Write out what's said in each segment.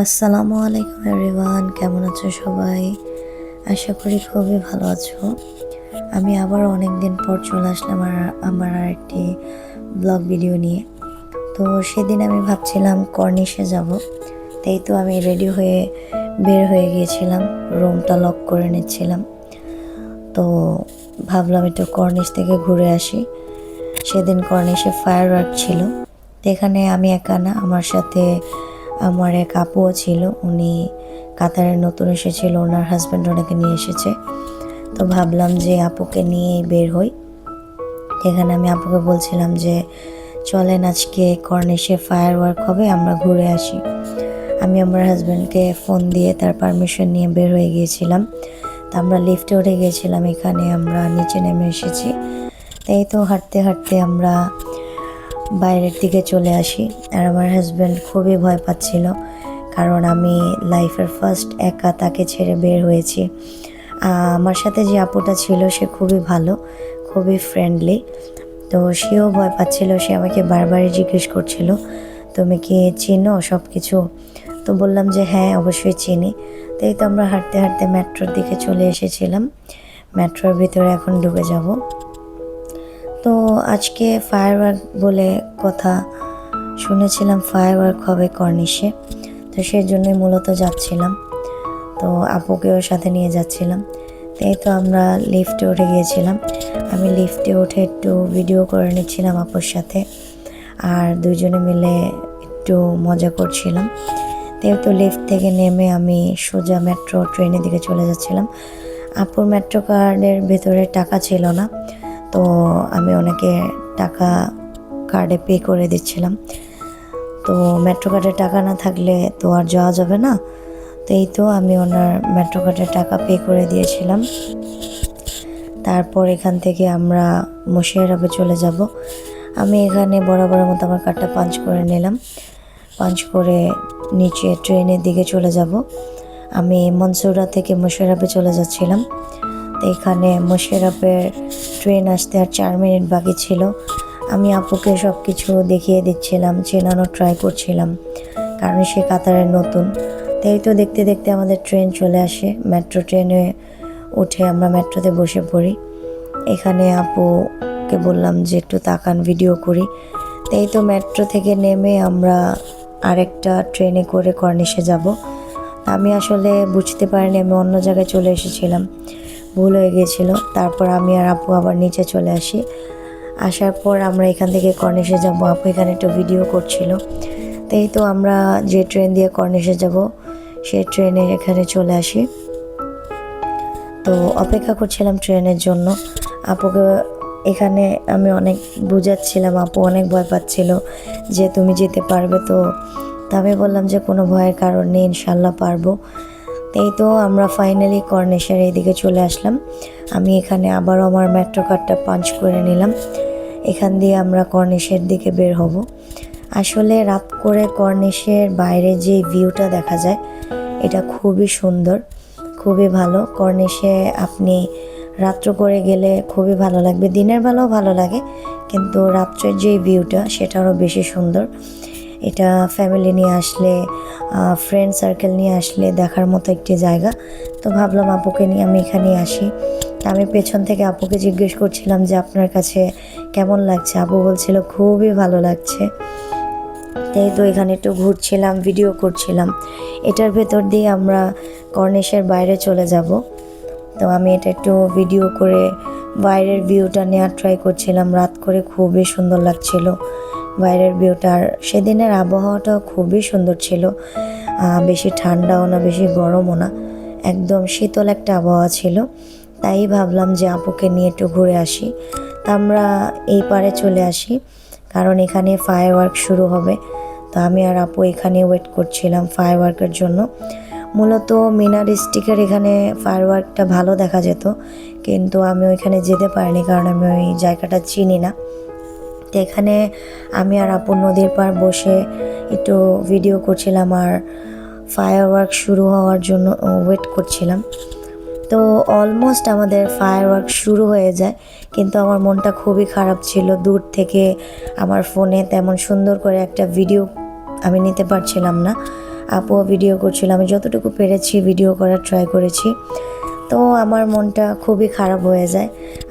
আসসালামু আলাইকুম এভরিওয়ান, কেমন আছো সবাই? আশা করি খুবই ভালো আছো। আমি আবার অনেক দিন পর চলে আসলাম আমার আরেকটি ব্লগ ভিডিও নিয়ে। তো সেদিন আমি ভাবছিলাম কর্নিশে যাব, তাই তো আমি রেডি হয়ে বের হয়ে গিয়েছিলাম, রুমটা লক করে নিচ্ছিলাম। তো ভাবলাম একটু কর্নিশ থেকে ঘুরে আসি। সেদিন কর্নিশে ফায়ার ওয়ার্ক ছিল, তো এখানে আমি একা না, আমার সাথে আমার এক আপুও ছিল। উনি কাতারে নতুন এসেছিল, ওনার হাজব্যান্ড ওনাকে নিয়ে এসেছে। তো ভাবলাম যে আপুকে নিয়ে বের হই। এখানে আমি আপুকে বলছিলাম যে চলেন আজকে কর্নিশে ফায়ার ওয়ার্ক হবে, আমরা ঘুরে আসি। আমি আমার হাজব্যান্ডকে ফোন দিয়ে তার পারমিশন নিয়ে বের হয়ে গিয়েছিলাম। তো আমরা লিফটে উঠে গিয়েছিলাম, এখানে আমরা নিচে নেমে এসেছি। তাই তো হাঁটতে হাঁটতে আমরা বাইরের দিকে চলে আসি। আর আমার হাজব্যান্ড খুবই ভয় পাচ্ছিল, কারণ আমি লাইফের ফার্স্ট একা তাকে ছেড়ে বের হয়েছি। আমার সাথে যে আপুটা ছিল সে খুবই ভালো, খুবই ফ্রেন্ডলি। তো সেও ভয় পাচ্ছিল, সে আমাকে বারবারই জিজ্ঞেস করছিল তুমি কি চিনো সব কিছু। তো বললাম যে হ্যাঁ অবশ্যই চিনি। তাই তো আমরা হাঁটতে হাঁটতে মেট্রোর দিকে চলে এসেছিলাম। মেট্রোর ভিতরে এখন ঢুকে যাব। তো আজকে ফায়ার ওয়ার্ক বলে কথা শুনেছিলাম, ফায়ার ওয়ার্ক হবে কর্নিশে, তো সেই জন্যই মূলত যাচ্ছিলাম। তো আপুকেও সাথে নিয়ে যাচ্ছিলাম। তাই তো আমরা লিফটে উঠে গিয়েছিলাম। আমি লিফটে উঠে একটু ভিডিও করে নিচ্ছিলাম আপুর সাথে, আর দুজনে মিলে একটু মজা করছিলাম। তাই তো লিফট থেকে নেমে আমি সোজা মেট্রো ট্রেনের দিকে চলে যাচ্ছিলাম। আপুর মেট্রো কার্ডের ভেতরে টাকা ছিল না, তো আমি ওনাকে টাকা কার্ডে পে করে দিচ্ছিলাম। তো মেট্রো কার্ডে টাকা না থাকলে তো আর যাওয়া যাবে না। তো এই তো আমি ওনার মেট্রো কার্ডের টাকা পে করে দিয়েছিলাম। তারপর এখান থেকে আমরা মুশিয়ারাবে চলে যাব। আমি এখানে বরাবরের মতো আমার কার্ডটা পাঞ্চ করে নিলাম। পাঞ্চ করে নিচে ট্রেনের দিকে চলে যাব। আমি মনসুরা থেকে মুশিয়ারাবে চলে যাচ্ছিলাম। তো এখানে মুশিয়ারাবের ট্রেন আসতে আর 4 মিনিট বাকি ছিল। আমি আপুকে সব কিছু দেখিয়ে দিচ্ছিলাম, চেনানোর ট্রাই করছিলাম, কারণ সে কাতারের নতুন। তাই তো দেখতে দেখতে আমাদের ট্রেন চলে আসে। মেট্রো ট্রেনে উঠে আমরা মেট্রোতে বসে পড়ি। এখানে আপুকে বললাম যে একটু তাকান, ভিডিও করি। তাই তো মেট্রো থেকে নেমে আমরা আরেকটা ট্রেনে করে কর্নিশে যাব। আমি আসলে বুঝতে পারিনি, আমি অন্য জায়গায় চলে এসেছিলাম, ভুল হয়ে গিয়েছিল। তারপর আমি আর আপু আবার নিচে চলে আসি। আসার পর আমরা এখান থেকে কর্নিশে যাব। আপু এখানে একটু ভিডিও করছিল। তাই তো আমরা যে ট্রেন দিয়ে কর্নিশে যাব সেই ট্রেনে এখানে চলে আসি। তো অপেক্ষা করছিলাম ট্রেনের জন্য। আপুকে এখানে আমি অনেক বুঝাচ্ছিলাম, আপু অনেক ভয় পাচ্ছিল যে তুমি যেতে পারবে তো। আমি বললাম যে কোনো ভয়ের কারণ নেই, ইনশাল্লাহ পারবো। এই তো আমরা ফাইনালি কর্নিশের এইদিকে চলে আসলাম। আমি এখানে আবারও আমার মেট্রো কার্ডটা পাঞ্চ করে নিলাম। এখান দিয়ে আমরা কর্নিশের দিকে বের হব। আসলে রাত করে কর্নিশের বাইরে যে ভিউটা দেখা যায় এটা খুবই সুন্দর, খুবই ভালো। কর্নিশে আপনি রাত্র করে গেলে খুবই ভালো লাগবে, দিনের বেলাও ভালো লাগে, কিন্তু রাত্রের যে ভিউটা সেটা আরও বেশি সুন্দর। এটা ফ্যামিলি নিয়ে আসলে, ফ্রেন্ড সার্কেল নিয়ে আসলে দেখার মতো একটি জায়গা। তো ভাবলাম আপুকে নিয়ে আমি এখানে আসি। আমি পেছন থেকে আপুকে জিজ্ঞেস করছিলাম যে আপনার কাছে কেমন লাগছে। আপু বলছিল খুবই ভালো লাগছে। তাই তো এখানে একটু ঘুরছিলাম, ভিডিও করছিলাম। এটার ভেতর দিয়ে আমরা কর্নিশের বাইরে চলে যাব। তো আমি এটা একটু ভিডিও করে বাইরের ভিউটা নেওয়ার ট্রাই করছিলাম। রাত করে খুবই সুন্দর লাগছিল বাইরের ভিউটা। আর সেদিনের আবহাওয়াটাও খুবই সুন্দর ছিল, বেশি ঠান্ডাও না বেশি গরমও না, একদম শীতল একটা আবহাওয়া ছিল। তাই ভাবলাম যে আপুকে নিয়ে একটু ঘুরে আসি। তা আমরা এই পারে চলে আসি, কারণ এখানে ফায়ার ওয়ার্ক শুরু হবে। তো আমি আর আপু এখানে ওয়েট করছিলাম ফায়ার ওয়ার্কের জন্য। মূলত মিনা ডিস্ট্রিক্টের এখানে ফায়ার ওয়ার্কটা ভালো দেখা যেত, কিন্তু আমি ওইখানে যেতে পারিনি, কারণ আমি ওই জায়গাটা চিনি না। তো এখানে আমি আর আপু নদীর পার বসে একটু ভিডিও করছিলাম আর ফায়ার ওয়ার্ক শুরু হওয়ার জন্য ওয়েট করছিলাম। তো অলমোস্ট আমাদের ফায়ার ওয়ার্ক শুরু হয়ে যায়, কিন্তু আমার মনটা খুবই খারাপ ছিল। দূর থেকে আমার ফোনে তেমন সুন্দর করে একটা ভিডিও আমি নিতে পারছিলাম না। আপুও ভিডিও করছিল, আমি যতটুকু পেরেছি ভিডিও করার ট্রাই করেছি। তো আমার মনটা খুবই খারাপ হয়ে যায়।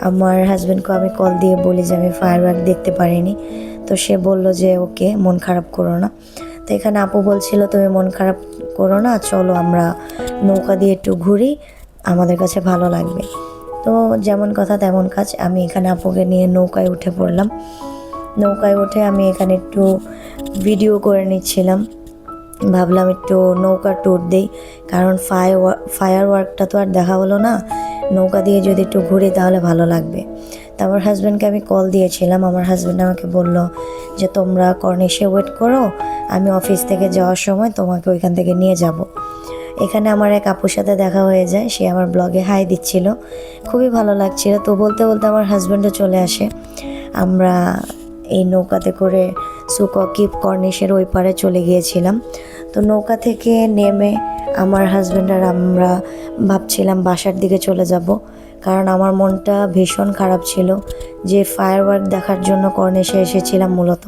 আমার হাজব্যান্ডকে আমি কল দিয়ে বলি যে আমি ফায়ারওয়ার্ক দেখতে পারিনি। তো সে বলল যে ওকে, মন খারাপ করো না। তো এখানে আপু বলছিল তুমি মন খারাপ করো না, চলো আমরা নৌকা দিয়ে একটু ঘুরি, আমাদের কাছে ভালো লাগবে। তো যেমন কথা তেমন কাজ, আমি এখানে আপুকে নিয়ে নৌকায় উঠে পড়লাম। নৌকায় উঠে আমি এখানে একটু ভিডিও করে নিচ্ছিলাম। ভাবলাম একটু নৌকা ট্যুর দিই, কারণ ফায়ার ওয়ার্কটা তো আর দেখা হলো না, নৌকা দিয়ে যদি একটু ঘুরি তাহলে ভালো লাগবে। তো আমার হাজব্যান্ডকে আমি কল দিয়েছিলাম, আমার হাজব্যান্ড আমাকে বলল যে তোমরা কর্নিশে ওয়েট করো, আমি অফিস থেকে যাওয়ার সময় তোমাকে ওইখান থেকে নিয়ে যাব। এখানে আমার এক আপুর সাথে দেখা হয়ে যায়, সে আমার ব্লগে হাই দিচ্ছিল, খুবই ভালো লাগছিল। তো বলতে বলতে আমার হাজব্যান্ডও চলে আসে। আমরা এই নৌকাতে করে সুককিপ কর্নিশের ওই পারে চলে গিয়েছিলাম। তো নৌকা থেকে নেমে আমার হাজব্যান্ড আর আমরা ভাবছিলাম বাসার দিকে চলে যাব, কারণ আমার মনটা ভীষণ খারাপ ছিল যে ফায়ারওয়ার্ক দেখার জন্য কর্নিশে এসেছিলাম মূলত,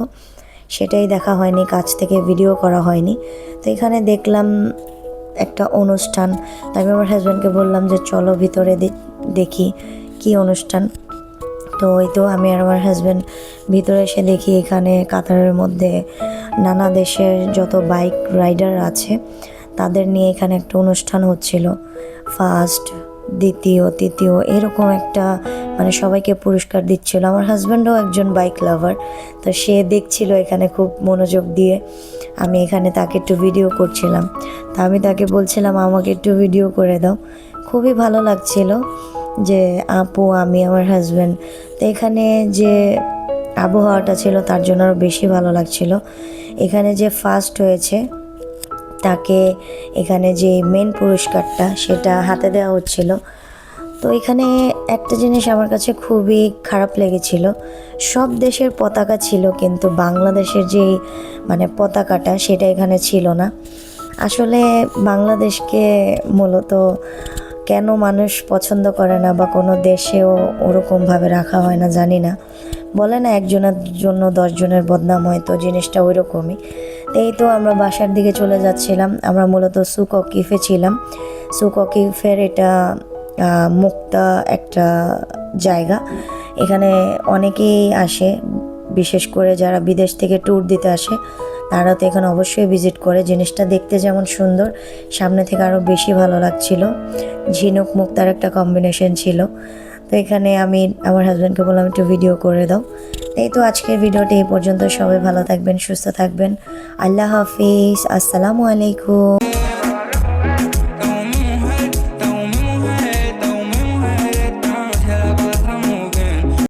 সেটাই দেখা হয়নি, কাছ থেকে ভিডিও করা হয়নি। তো এখানে দেখলাম একটা অনুষ্ঠান, তাই আমি আমার হাজব্যান্ডকে বললাম যে চলো ভিতরে দেখি কি অনুষ্ঠান। তো ওই তো আমি আর আমার হাজব্যান্ড ভিতরে এসে দেখি এখানে কাতারের মধ্যে নানা দেশের যত বাইক রাইডার আছে তাদের নিয়ে এখানে একটা অনুষ্ঠান হচ্ছিল। ফার্স্ট, দ্বিতীয়, তৃতীয় এরকম একটা, মানে সবাইকে পুরস্কার দিচ্ছিল। আমার হাজব্যান্ডও একজন বাইক লাভার, তো সে দেখছিল এখানে খুব মনোযোগ দিয়ে। আমি এখানে তাকে একটু ভিডিও করছিলাম, তা আমি তাকে বলছিলাম আমাকে একটু ভিডিও করে দাও। খুবই ভালো লাগছিল যে আপু, আমি, আমার হাজব্যান্ড। তো এখানে যে আবহাওয়াটা ছিল তার জন্য আরও বেশি ভালো লাগছিল। এখানে যে ফার্স্ট হয়েছে তাকে এখানে যে মেন পুরস্কারটা সেটা হাতে দেওয়া হচ্ছিল। তো এখানে একটা জিনিস আমার কাছে খুবই খারাপ লেগেছিল, সব দেশের পতাকা ছিল কিন্তু বাংলাদেশের যেই মানে পতাকাটা সেটা এখানে ছিল না। আসলে বাংলাদেশকে মূলত কেন মানুষ পছন্দ করে না বা কোনো দেশেও ওরকমভাবে রাখা হয় না জানি না। বলে না একজনের জন্য 10 জনের বদনাম হয়, তো জিনিসটা ওই রকমই। তো এই তো আমরা বাসার দিকে চলে যাচ্ছিলাম। আমরা মূলত সুককিফে ছিলাম। সুককিফের এটা মুক্তা একটা জায়গা, এখানে অনেকেই আসে, বিশেষ করে যারা বিদেশ থেকে ট্যুর দিতে আসে তারা তো এখানে অবশ্যই ভিজিট করে। জিনিসটা দেখতে যেমন সুন্দর, সামনে থেকে আরও বেশি ভালো লাগছিল। ঝিনুক মুক্তার একটা কম্বিনেশন ছিল। তো এখানে আমি আমার হাজব্যান্ডকে বললাম একটু ভিডিও করে দাও। এই তো আজকের ভিডিওটি এই পর্যন্ত। সবাই ভালো থাকবেন, সুস্থ থাকবেন। আল্লাহ হাফিজ, আসসালামু আলাইকুম।